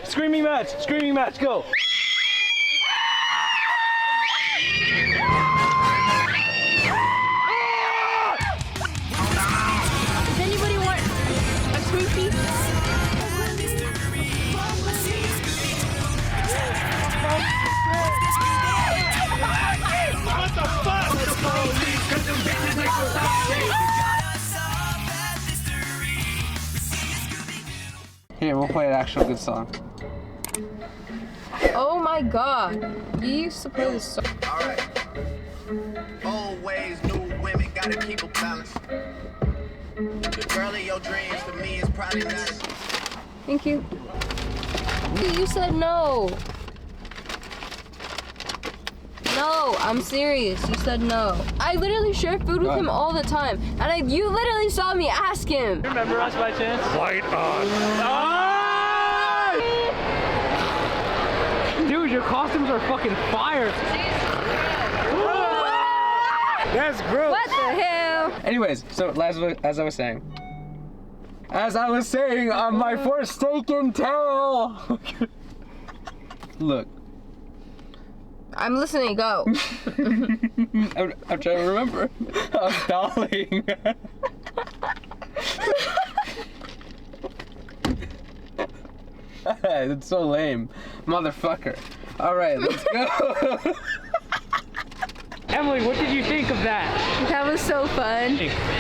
Screaming match, go. Does anybody want a sweetie? What the fuck? Here, we'll play an actual good song. Oh my god. You used to play this song. Alright. Old ways, new women, gotta keep a balance. The girl of your dreams to me is probably not as... Thank you. You said no. No, I'm serious. You said no. I literally share food with him all the time. And you literally saw me ask him. Remember us by chance? Light on. Dude, your costumes are fucking fire. That's gross. What the hell? Anyways, so as I was saying on my forsaken tale. Look. I'm listening, go. I'm trying to remember. I'm stalling. That's so lame. Motherfucker. Alright, let's go. Emily, what did you think of that? That was so fun.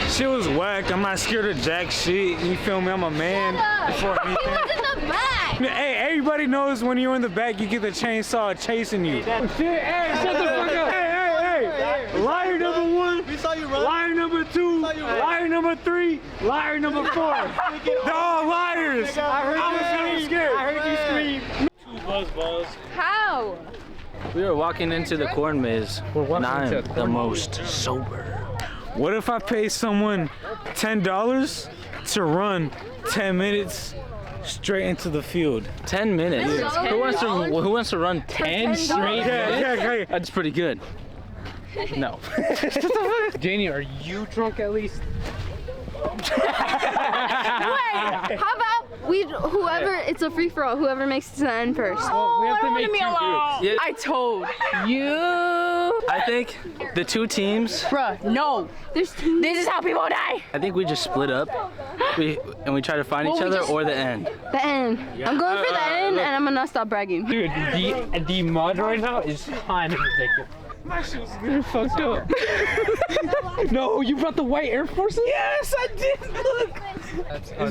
Shit was whack. I'm not scared of jack shit. You feel me? I'm a man. Before He anything. was in the back. Hey, everybody knows when you're in the back, you get the chainsaw chasing you. Oh, shit, hey, shut the fuck up. Hey. Liar number 1. We saw you run. Liar number 2. Liar number 3. Liar number 4. They're all liars. I was so scared. I heard you scream. How? We were walking into the corn maze, and I'm the most sober. What if I pay someone $10 to run 10 minutes straight into the field? 10 minutes? That's Who wants to run 10 straight minutes? Yeah. That's pretty good. No. Janie, are you drunk at least? Wait, how about whoever, it's a free for all, whoever makes it to the end first. We have to make two groups. Yeah, I told you. I think the two teams, Bruh, no. This is how people die. I think we just split up. We try to find each other or the end. The end. I'm going for the end and I'm gonna stop bragging. Dude, the mud right now is kind of ridiculous. My shoes are fucked up. No, you brought the white Air Forces? Yes, I did. Look.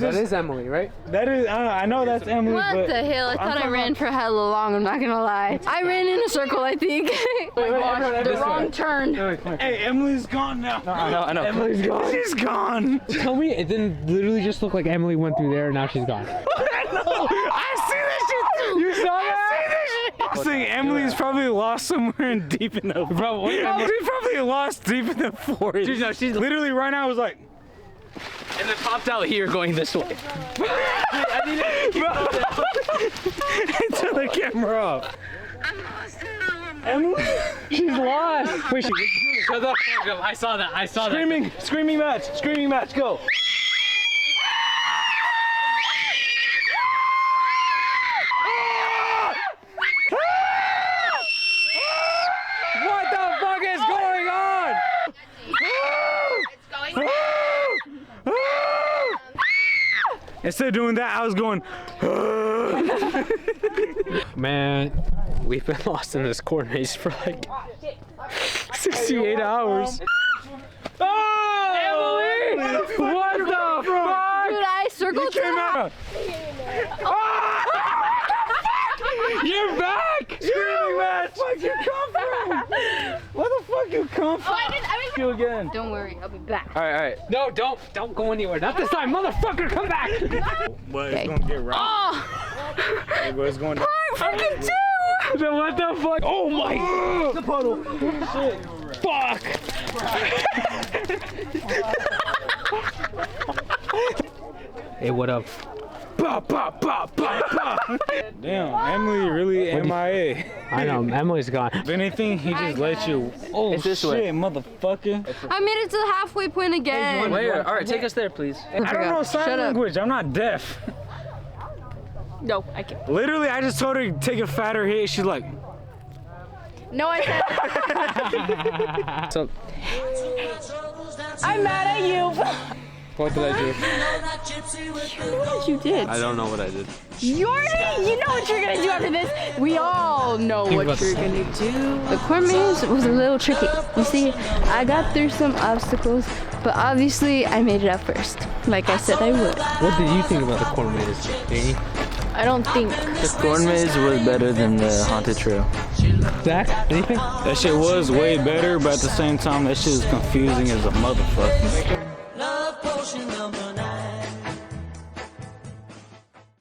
That is Emily, right? That is. I know that's Emily. What but the hell? I thought I ran for hella long, I'm not gonna lie. I ran in a circle, I think. The wrong turn. Hey, Emily's gone now. I know. Emily's gone. She's gone. Tell me it didn't literally just look like Emily went through there and now she's gone. I see that shit too. You saw that? I think Emily's probably lost somewhere in deep in the. Bro, She's probably lost deep in the forest. Dude, no, she's literally right now. I was like. and then popped out here going this way. Turn the camera off. Emily? She's lost. Wait, shut the fuck up. I saw that. Screaming match, go. What the fuck is going on? Instead of doing that, I was going. Man, we've been lost in this corn maze for like 68 hours. Oh! Emily! What the fuck? Dude, I circled Came out. You're back! Screaming match. Where'd you come from? Where the fuck you come from? You again. Don't worry, I'll be back. All right. No, don't go anywhere. Not this time, motherfucker. Come back. But it's gonna get right. Oh! Hey, but it's going down. Freaking two! What the fuck? Oh my! The puddle. Shit. Fuck! Hey, what up? Damn, Emily really MIA. I know, Emily's gone. If anything, he just let you. Oh It's this shit, way. motherfucker. I made it to the halfway point again. Wait, all right, take us there, please. I don't know sign Shut up. language. I'm not deaf. No, I can't. Literally, I just told her to take a fatter hit. She's like, No, I can't. So, I'm mad at you. what did I do? You know what you did. I don't know what I did. You know what you're gonna do after this. We all know what you're gonna do. The corn maze was a little tricky. You see, I got through some obstacles, but obviously I made it up first, like I said I would. What did you think about the corn maze, Danny? I don't think. The corn maze was better than the haunted trail. Zach, anything? that shit was way better, but at the same time, that shit was confusing as a motherfucker.